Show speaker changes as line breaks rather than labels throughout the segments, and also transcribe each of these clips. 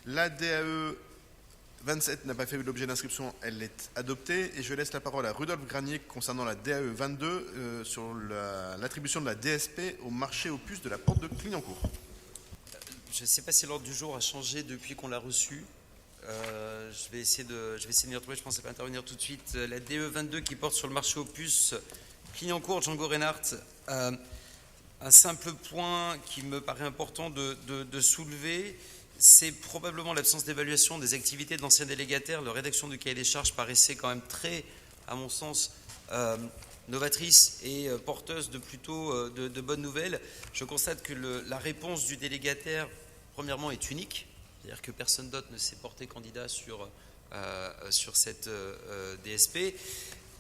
La DAE 27 n'a pas fait l'objet d'inscription, elle est adoptée. Et je laisse la parole à Rudolf Granier concernant la DAE 22 sur l'attribution de la DSP au marché aux puces de la porte de Clignancourt.
Je ne sais pas si l'ordre du jour a changé depuis qu'on l'a reçu. Je vais essayer de m'y retrouver, je ne pensais pas intervenir tout de suite. La DE 22 qui porte sur le marché aux puces Clignancourt, Django Reinhardt. Un simple point qui me paraît important de soulever, c'est probablement l'absence d'évaluation des activités de l'ancien délégataire. La rédaction du cahier des charges paraissait quand même très, à mon sens, novatrice et porteuse de plutôt de bonnes nouvelles. Je constate que la réponse du délégataire, premièrement, est unique, c'est-à-dire que personne d'autre ne s'est porté candidat sur cette DSP,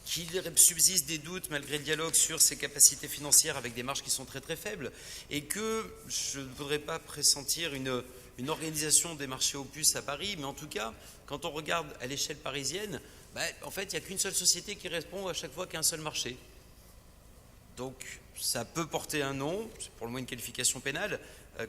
qu'il subsiste des doutes malgré le dialogue sur ses capacités financières avec des marges qui sont très très faibles, et que je ne voudrais pas pressentir une organisation des marchés aux puces à Paris, mais en tout cas, quand on regarde à l'échelle parisienne, en fait, il n'y a qu'une seule société qui répond à chaque fois qu'un seul marché. Donc, ça peut porter un nom, c'est pour le moins une qualification pénale,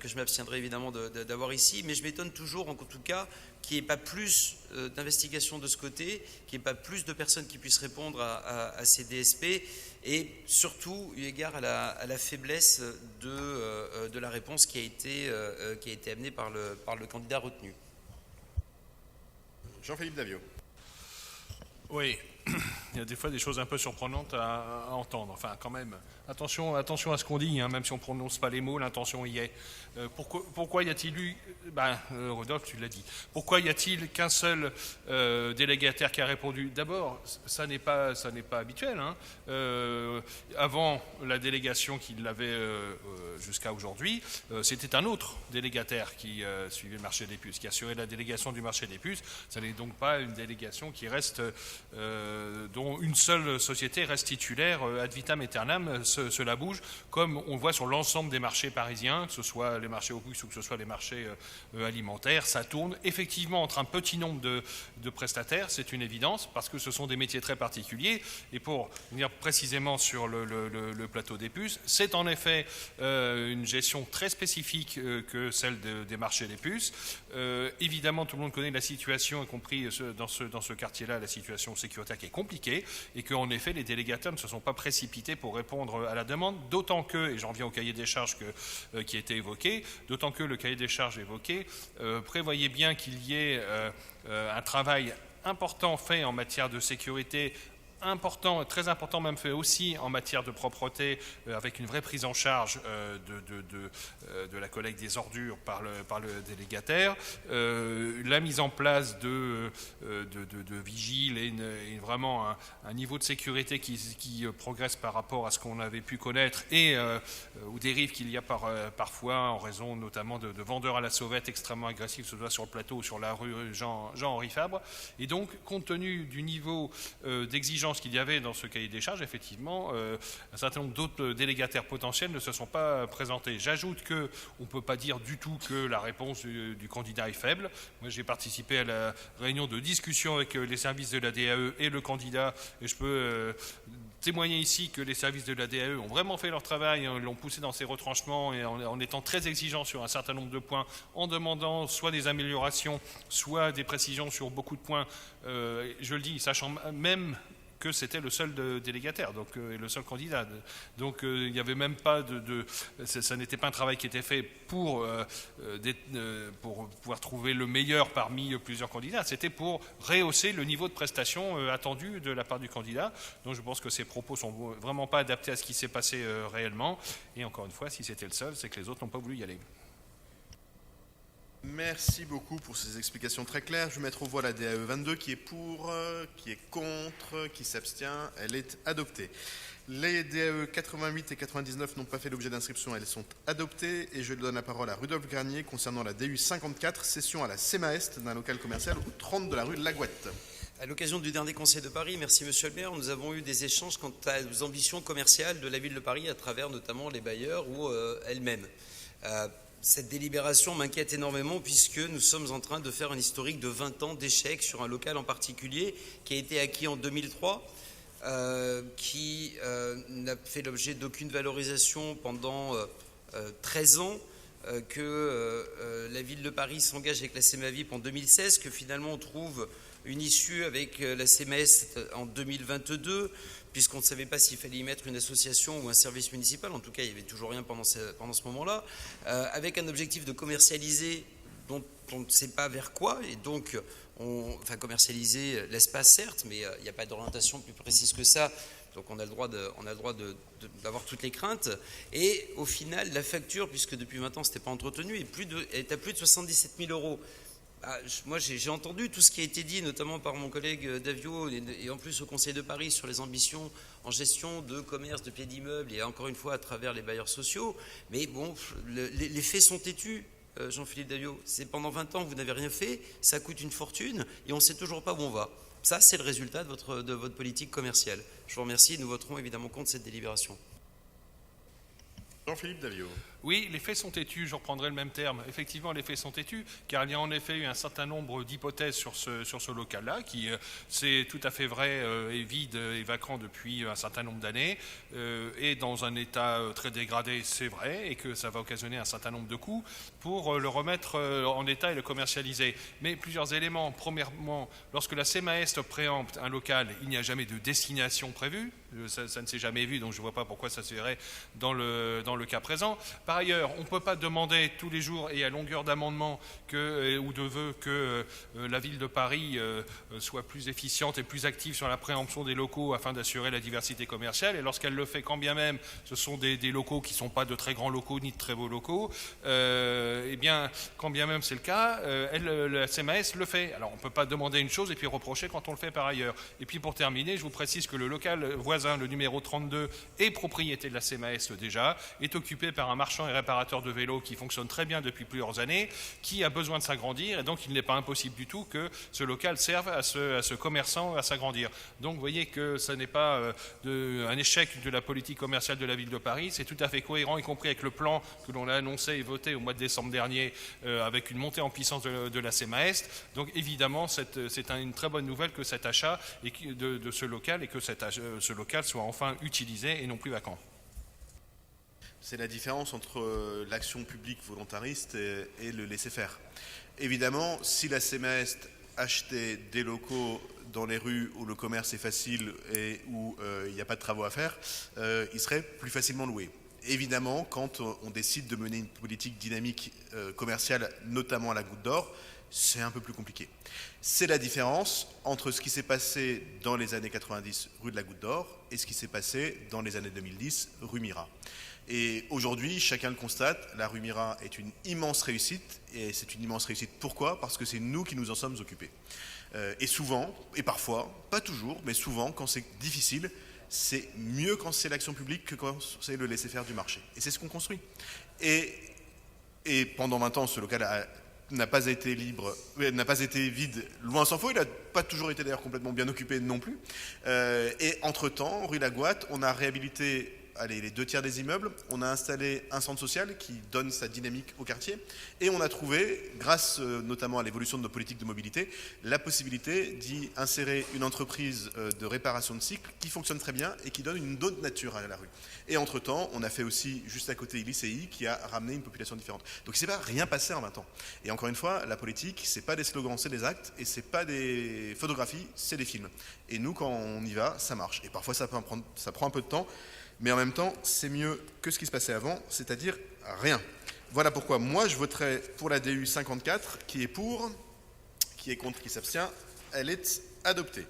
que je m'abstiendrai évidemment d'avoir ici, mais je m'étonne toujours, en tout cas, qu'il n'y ait pas plus d'investigation de ce côté, qu'il n'y ait pas plus de personnes qui puissent répondre à ces DSP, et surtout, eu égard à la faiblesse de la réponse qui a été amenée par le candidat retenu.
Jean-Philippe Davio.
Oui, il y a des fois des choses un peu surprenantes à entendre. Enfin, quand même, attention à ce qu'on dit, hein, même si on ne prononce pas les mots, l'intention y est. Pourquoi y a-t-il eu, Rodolphe, tu l'as dit, pourquoi y a-t-il qu'un seul délégataire qui a répondu? D'abord, ça n'est pas habituel. Hein. Avant la délégation qui l'avait jusqu'à aujourd'hui, c'était un autre délégataire qui suivait le marché des puces, qui assurait la délégation du marché des puces. Ça n'est donc pas une délégation qui reste, dont une seule société reste titulaire ad vitam aeternam. Cela bouge, comme on le voit sur l'ensemble des marchés parisiens, que ce soit les marchés aux puces ou que ce soit les marchés alimentaires. Ça tourne effectivement entre un petit nombre de prestataires, c'est une évidence, parce que ce sont des métiers très particuliers. Et pour venir précisément sur le plateau des puces, c'est en effet une gestion très spécifique que celle des marchés des puces. Évidemment, tout le monde connaît la situation, y compris dans ce quartier-là, la situation sécuritaire qui est compliquée, et qu'en effet, les délégataires ne se sont pas précipités pour répondre à la demande, d'autant que, et j'en viens au cahier des charges qui a été évoqué, d'autant que le cahier des charges évoqué prévoyait bien qu'il y ait un travail important fait en matière de sécurité, important, très important même fait aussi en matière de propreté, avec une vraie prise en charge de la collecte des ordures par le délégataire, la mise en place de vigiles et vraiment un niveau de sécurité qui progresse par rapport à ce qu'on avait pu connaître et aux dérives qu'il y a parfois en raison notamment de vendeurs à la sauvette extrêmement agressifs, ce soit sur le plateau ou sur la rue Jean-Henri Fabre. Et donc, compte tenu du niveau d'exigence qu'il y avait dans ce cahier des charges, effectivement, un certain nombre d'autres délégataires potentiels ne se sont pas présentés. J'ajoute qu'on ne peut pas dire du tout que la réponse du candidat est faible. Moi, j'ai participé à la réunion de discussion avec les services de la DAE et le candidat, et je peux témoigner ici que les services de la DAE ont vraiment fait leur travail, l'ont poussé dans ses retranchements et en étant très exigeants sur un certain nombre de points, en demandant soit des améliorations, soit des précisions sur beaucoup de points. Je le dis, sachant même que c'était le seul délégataire, donc le seul candidat. Donc il n'y avait même pas ça n'était pas un travail qui était fait pour pouvoir trouver le meilleur parmi plusieurs candidats. C'était pour rehausser le niveau de prestation attendu de la part du candidat. Donc je pense que ces propos sont vraiment pas adaptés à ce qui s'est passé réellement. Et encore une fois, si c'était le seul, c'est que les autres n'ont pas voulu y aller.
Merci beaucoup pour ces explications très claires. Je vais mettre aux voix la DAE 22 qui est pour, qui est contre, qui s'abstient. Elle est adoptée. Les DAE 88 et 99 n'ont pas fait l'objet d'inscription, elles sont adoptées. Et je donne la parole à Rudolf Granier concernant la DU 54, cession à la CEMA-Est d'un local commercial au 30 de la rue de Lagouette.
À l'occasion du dernier Conseil de Paris, merci Monsieur le maire, nous avons eu des échanges quant aux ambitions commerciales de la ville de Paris à travers notamment les bailleurs ou elles-mêmes. Cette délibération m'inquiète énormément puisque nous sommes en train de faire un historique de 20 ans d'échecs sur un local en particulier qui a été acquis en 2003, qui n'a fait l'objet d'aucune valorisation pendant 13 ans, que la ville de Paris s'engage avec la CMAVIP en 2016, que finalement on trouve une issue avec la CMS en 2022, puisqu'on ne savait pas s'il fallait y mettre une association ou un service municipal. En tout cas, il n'y avait toujours rien pendant ce moment-là, avec un objectif de commercialiser dont on ne sait pas vers quoi, et donc commercialiser l'espace certes, mais il n'y a pas d'orientation plus précise que ça, donc on a le droit d'avoir toutes les craintes, et au final la facture, puisque depuis 20 ans ce n'était pas entretenu, est à plus de 77 000 euros. Moi j'ai entendu tout ce qui a été dit, notamment par mon collègue Davio, et en plus au Conseil de Paris, sur les ambitions en gestion de commerce, de pieds d'immeubles, et encore une fois à travers les bailleurs sociaux, mais bon, les faits sont têtus. Jean-Philippe Davio, c'est pendant 20 ans que vous n'avez rien fait, ça coûte une fortune et on ne sait toujours pas où on va. Ça, c'est le résultat de votre politique commerciale. Je vous remercie et nous voterons évidemment contre cette délibération.
Jean-Philippe Davio.
Oui, les faits sont têtus, je reprendrai le même terme. Effectivement, les faits sont têtus, car il y a en effet eu un certain nombre d'hypothèses sur ce local-là, qui, c'est tout à fait vrai, est vide et vacant depuis un certain nombre d'années, et dans un état très dégradé, c'est vrai, et que ça va occasionner un certain nombre de coûts pour le remettre en état et le commercialiser. Mais plusieurs éléments. Premièrement, lorsque la CMAEST préempte un local, il n'y a jamais de destination prévue. Ça ne s'est jamais vu, donc je ne vois pas pourquoi ça se verrait dans le cas présent. Par ailleurs, on ne peut pas demander tous les jours et à longueur d'amendement ou de vœux que la ville de Paris soit plus efficiente et plus active sur la préemption des locaux afin d'assurer la diversité commerciale. Et lorsqu'elle le fait, quand bien même ce sont des locaux qui ne sont pas de très grands locaux ni de très beaux locaux, eh bien, quand bien même c'est le cas, la CMAS le fait. Alors on ne peut pas demander une chose et puis reprocher quand on le fait par ailleurs. Et puis pour terminer, je vous précise que le local voisin, le numéro 32, est propriété de la CMAS déjà, est occupé par un marchand et réparateur de vélos qui fonctionne très bien depuis plusieurs années, qui a besoin de s'agrandir, et donc il n'est pas impossible du tout que ce local serve à ce commerçant à s'agrandir. Donc vous voyez que ce n'est pas un échec de la politique commerciale de la ville de Paris, c'est tout à fait cohérent, y compris avec le plan que l'on a annoncé et voté au mois de décembre dernier, avec une montée en puissance de la CMAEST. Donc évidemment, c'est une très bonne nouvelle que cet achat de ce local et que ce local soit enfin utilisé et non plus vacant.
C'est la différence entre l'action publique volontariste et le laisser-faire. Évidemment, si la CMAEST achetait des locaux dans les rues où le commerce est facile et où il n'y a pas de travaux à faire, ils seraient plus facilement loués. Évidemment, quand on décide de mener une politique dynamique commerciale, notamment à la Goutte d'Or, c'est un peu plus compliqué. C'est la différence entre ce qui s'est passé dans les années 90 rue de la Goutte d'Or et ce qui s'est passé dans les années 2010 rue Mira. Et aujourd'hui, chacun le constate, la rue Mira est une immense réussite. Et c'est une immense réussite. Pourquoi ? Parce que c'est nous qui nous en sommes occupés. Et souvent, et parfois, pas toujours, mais souvent, quand c'est difficile, c'est mieux quand c'est l'action publique que quand c'est le laisser-faire du marché. Et c'est ce qu'on construit. Et pendant 20 ans, ce local n'a pas été vide, loin s'en faut. Il n'a pas toujours été d'ailleurs complètement bien occupé non plus. Et entre-temps, rue Lagoate, on a réhabilité les 2 tiers des immeubles, on a installé un centre social qui donne sa dynamique au quartier et on a trouvé, grâce notamment à l'évolution de nos politiques de mobilité, la possibilité d'y insérer une entreprise de réparation de cycles qui fonctionne très bien et qui donne une autre nature à la rue. Et entre-temps, on a fait aussi, juste à côté, l'ICI qui a ramené une population différente. Donc il ne s'est pas rien passé en 20 ans. Et encore une fois, la politique, ce n'est pas des slogans, c'est des actes, et ce n'est pas des photographies, c'est des films. Et nous, quand on y va, ça marche. Et parfois, ça prend un peu de temps, mais en même temps, c'est mieux que ce qui se passait avant, c'est-à-dire rien. Voilà pourquoi moi, je voterai pour la DU 54, qui est pour, qui est contre, qui s'abstient. Elle est adoptée.